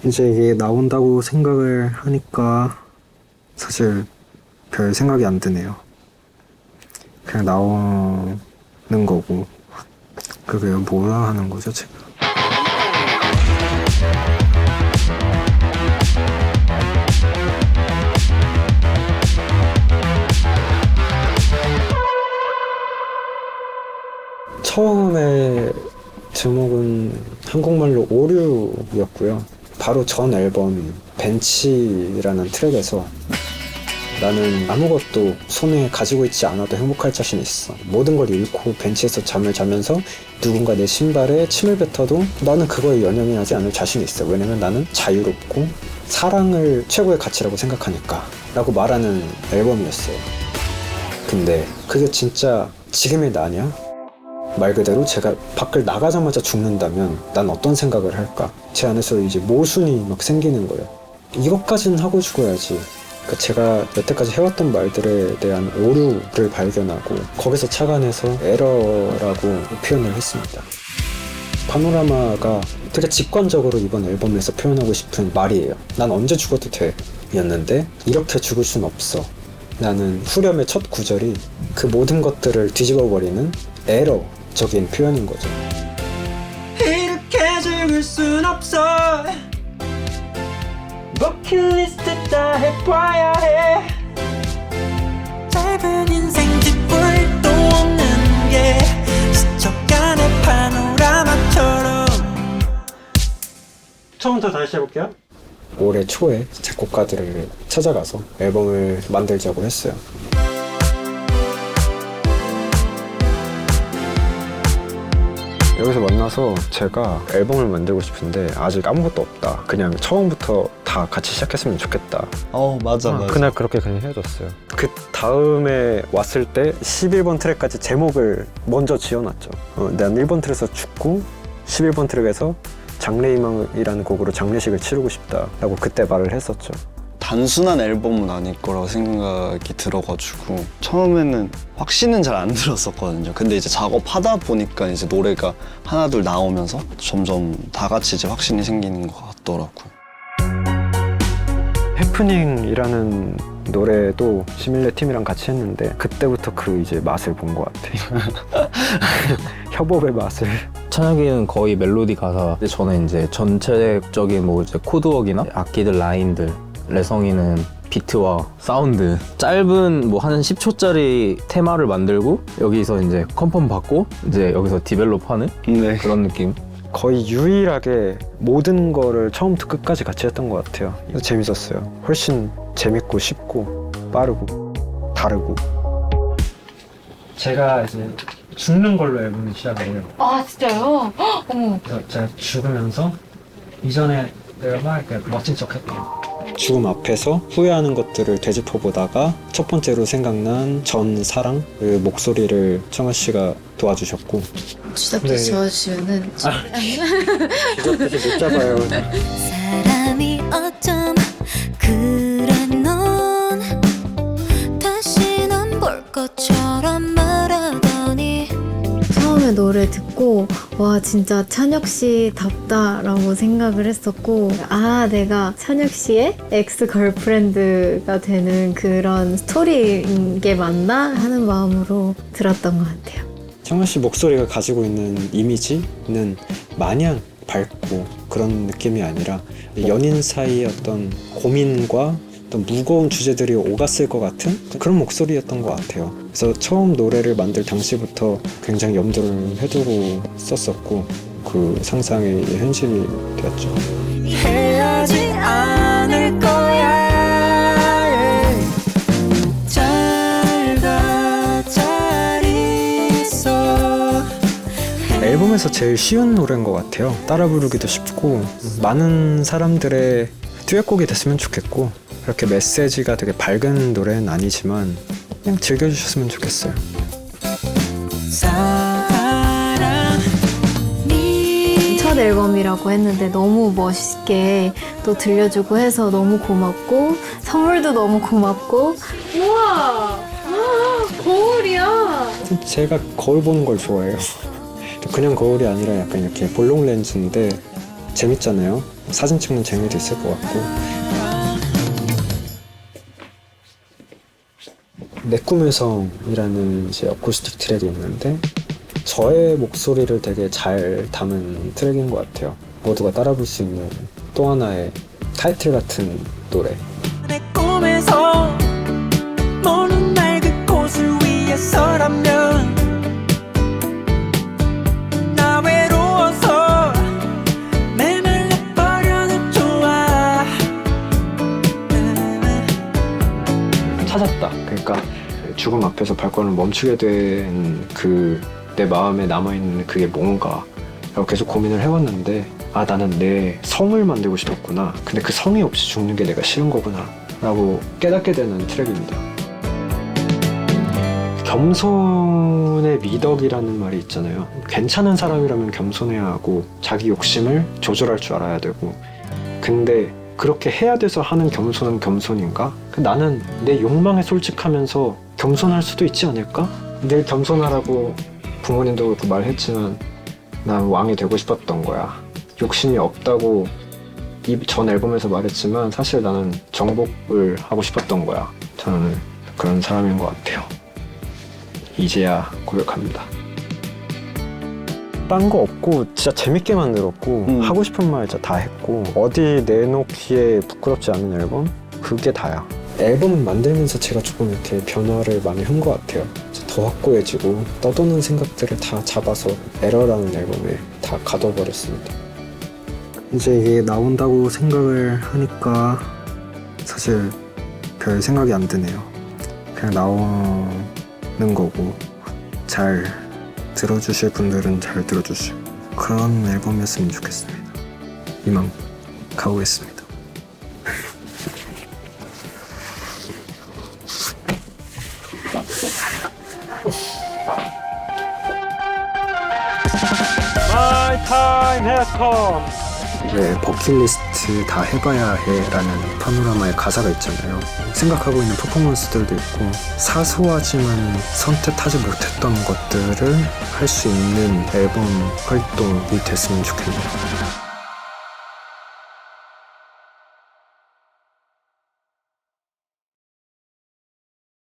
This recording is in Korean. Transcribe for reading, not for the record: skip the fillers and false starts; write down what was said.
이제 이게 나온다고 생각을 하니까 사실 별 생각이 안 드네요. 그냥 나오는 거고. 그게 뭐라 하는 거죠, 지금? 처음에 제목은 한국말로 오류였고요. 바로 전 앨범 벤치라는 트랙에서 나는 아무것도 손에 가지고 있지 않아도 행복할 자신 있어. 모든 걸 잃고 벤치에서 잠을 자면서 누군가 내 신발에 침을 뱉어도 나는 그거에 연연하지 않을 자신이 있어. 왜냐면 나는 자유롭고 사랑을 최고의 가치라고 생각하니까 라고 말하는 앨범이었어요. 근데 그게 진짜 지금의 나냐? 말 그대로 제가 밖을 나가자마자 죽는다면 난 어떤 생각을 할까? 제 안에서 이제 모순이 막 생기는 거예요. 이것까지는 하고 죽어야지. 그러니까 제가 여태까지 해왔던 말들에 대한 오류를 발견하고 거기서 착안해서 에러라고 표현을 했습니다. 파노라마가 되게 직관적으로 이번 앨범에서 표현하고 싶은 말이에요. 난 언제 죽어도 돼 였는데 이렇게 죽을 순 없어. 나는 후렴의 첫 구절이 그 모든 것들을 뒤집어버리는 에러적인 표현인 거죠. 이렇게 죽을 순 없어. 버킷리스트 다 해봐야 해. 짧은 인생 뒷불도 없는 게 스쳐가는 파노라마처럼. 처음부터 다시 해볼게요. 올해 초에 작곡가들을 찾아가서 앨범을 만들자고 했어요. 여기서 만나서 제가 앨범을 만들고 싶은데 아직 아무것도 없다. 그냥 처음부터 다 같이 시작했으면 좋겠다. 맞아. 그날 그렇게 그냥 헤어졌어요. 그 다음에 왔을 때 11번 트랙까지 제목을 먼저 지어놨죠. 난 1번 트랙에서 죽고 11번 트랙에서 장래희망이라는 곡으로 장례식을 치르고 싶다라고 그때 말을 했었죠. 단순한 앨범은 아닐 거라고 생각이 들어가지고 처음에는 확신은 잘 안 들었었거든요. 근데 이제 작업하다 보니까 이제 노래가 하나둘 나오면서 점점 다 같이 이제 확신이 생기는 것 같더라고요. 해프닝이라는 노래도 시밀레 팀이랑 같이 했는데 그때부터 그 이제 맛을 본 것 같아요. 협업의 맛을. 찬혁이는 거의 멜로디 가사, 저는 이제 전체적인 뭐 이제 코드웍이나 악기들 라인들, 레성이는 비트와 사운드, 짧은 뭐 한 10초짜리 테마를 만들고 여기서 이제 컨펌 받고 이제 여기서 디벨롭하는 네. 그런 느낌. 거의 유일하게 모든 거를 처음부터 끝까지 같이 했던 것 같아요. 그래서 재밌었어요. 훨씬 재밌고 쉽고 빠르고 다르고. 제가 이제 죽는 걸로 앨범을 시작을 해요. 아 진짜요? 헉, 어머. 그래서 제가 죽으면서 이전에 내가 막 이렇게 멋진 척 했고 죽음 앞에서 후회하는 것들을 되짚어보다가 첫 번째로 생각난 전 사랑 그 목소리를 청아 씨가 도와주셨고 주접기 지어주면은 주접기를 못 잡아요. 사람이 어쩜 그래 넌 다시 넌 볼 것처럼 말하더니. 처음에 노래 듣고 와 진짜 찬혁 씨답다라고 생각을 했었고 아 내가 찬혁 씨의 엑스 걸프렌드가 되는 그런 스토리인 게 맞나 하는 마음으로 들었던 것 같아요. 청아 씨 목소리가 가지고 있는 이미지는 마냥 밝고 그런 느낌이 아니라 연인 사이의 어떤 고민과 어떤 무거운 주제들이 오갔을 것 같은 그런 목소리였던 것 같아요. 그래서 처음 노래를 만들 당시부터 굉장히 염두를 해두고 썼었고 그 상상이 현실이 되었죠. 헤어지 않을 거야. 잘 있어. 앨범에서 제일 쉬운 노래인 것 같아요. 따라 부르기도 쉽고 많은 사람들의 듀엣곡이 됐으면 좋겠고 그렇게 메시지가 되게 밝은 노래는 아니지만 그냥 즐겨주셨으면 좋겠어요. 첫 앨범이라고 했는데 너무 멋있게 또 들려주고 해서 너무 고맙고 선물도 너무 고맙고 우와. 거울이야. 제가 거울 보는 걸 좋아해요. 그냥 거울이 아니라 약간 이렇게 볼록 렌즈인데 재밌잖아요. 사진 찍는 재미도 있을 것 같고. 내 꿈의 성이라는 이제 어쿠스틱 트랙이 있는데 저의 목소리를 되게 잘 담은 트랙인 것 같아요. 모두가 따라 부를 수 있는 또 하나의 타이틀 같은 노래. 내 꿈에서 너는 날 그 곳을 위해서라면 나 외로워서 메말라버려도 좋아. 찾았다. 그러니까 죽음 앞에서 발걸음을 멈추게 된 그 내 마음에 남아있는 그게 뭔가 라고 계속 고민을 해왔는데 아 나는 내 성을 만들고 싶었구나. 근데 그 성이 없이 죽는 게 내가 싫은 거구나 라고 깨닫게 되는 트랙입니다. 겸손의 미덕이라는 말이 있잖아요. 괜찮은 사람이라면 겸손해야 하고 자기 욕심을 조절할 줄 알아야 되고 근데 그렇게 해야 돼서 하는 겸손은 겸손인가? 나는 내 욕망에 솔직하면서 겸손할 수도 있지 않을까? 늘 겸손하라고 부모님도 그렇게 말했지만 난 왕이 되고 싶었던 거야. 욕심이 없다고 이 전 앨범에서 말했지만 사실 나는 정복을 하고 싶었던 거야. 저는 그런 사람인 것 같아요. 이제야 고백합니다. 딴 거 없고 진짜 재밌게 만들었고 하고 싶은 말 진짜 다 했고 어디 내놓기에 부끄럽지 않은 앨범? 그게 다야. 앨범을 만들면서 제가 조금 이렇게 변화를 많이 한 것 같아요. 더 확고해지고 떠도는 생각들을 다 잡아서 에러라는 앨범에 다 가둬버렸습니다. 이제 이게 나온다고 생각을 하니까 사실 별 생각이 안 드네요. 그냥 나오는 거고 잘 들어주실 분들은 잘 들어주시고 그런 앨범이었으면 좋겠습니다. 이만 가보겠습니다. My time has come. 왜 버킷리스트 다 해봐야 해라는 파노라마의 가사가 있잖아요. 생각하고 있는 퍼포먼스들도 있고 사소하지만 선택하지 못했던 것들을 할 수 있는 앨범 활동이 됐으면 좋겠네요.